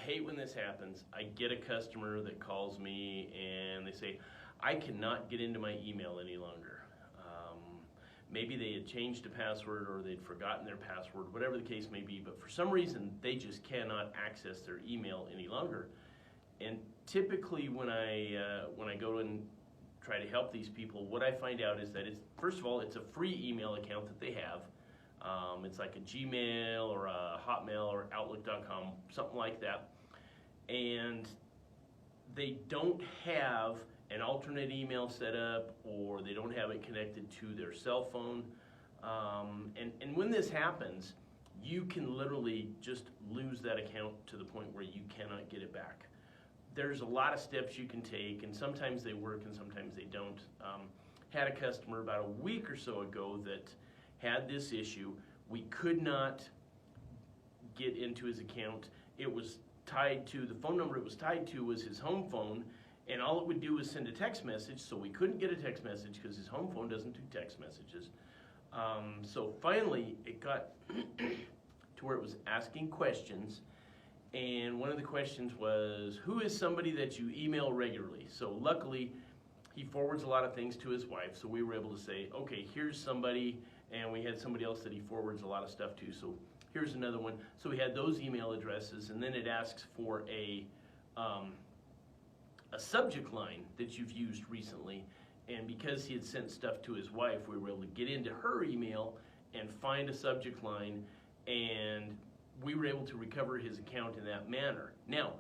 hate when this happens. I get a customer that calls me and they say, I cannot get into my email any longer. Maybe they had changed a password or they'd forgotten their password, whatever the case may be, but for some reason they just cannot access their email any longer. And typically when I go and try to help these people, what I find out is that it's, first of all, it's a free email account that they have. It's like a Gmail or a Hotmail or Outlook.com, something like that. And they don't have an alternate email set up, or they don't have it connected to their cell phone. And when this happens, you can literally just lose that account to the point where you cannot get it back. There's a lot of steps you can take, and sometimes they work and sometimes they don't. Had a customer about a week or so ago that had this issue. We could not get into his account. It was tied to, the phone number it was tied to was his home phone, and all it would do was send a text message, so we couldn't get a text message because his home phone doesn't do text messages. So finally it got to where it was asking questions, and one of the questions was, who is somebody that you email regularly? So luckily he forwards a lot of things to his wife, so we were able to say, okay, here's somebody, and we had somebody else that he forwards a lot of stuff to, so here's another one. So we had those email addresses, and then it asks for a subject line that you've used recently, and because he had sent stuff to his wife, we were able to get into her email and find a subject line, and we were able to recover his account in that manner. Now,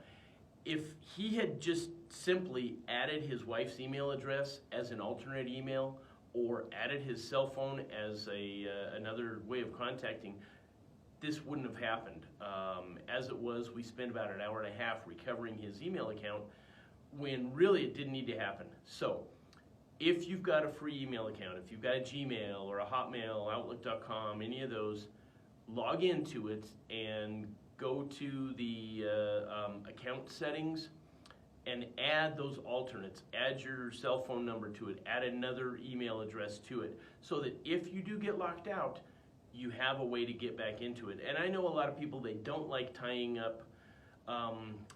if he had just simply added his wife's email address as an alternate email, or added his cell phone as another way of contacting, this wouldn't have happened. As it was, we spent about an hour and a half recovering his email account when really it didn't need to happen. So if you've got a free email account, if you've got a Gmail or a Hotmail, Outlook.com, any of those, log into it and go to the account settings and add those alternates. Add your cell phone number to it, add another email address to it, so that if you do get locked out, you have a way to get back into it. And I know a lot of people, they don't like tying up,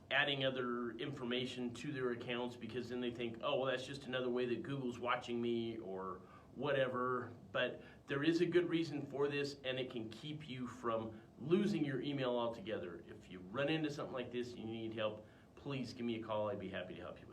adding other information to their accounts, because then they think, oh, well, that's just another way that Google's watching me or whatever. But there is a good reason for this, and it can keep you from losing your email altogether. If you run into something like this and you need help, please give me a call. I'd be happy to help you with it.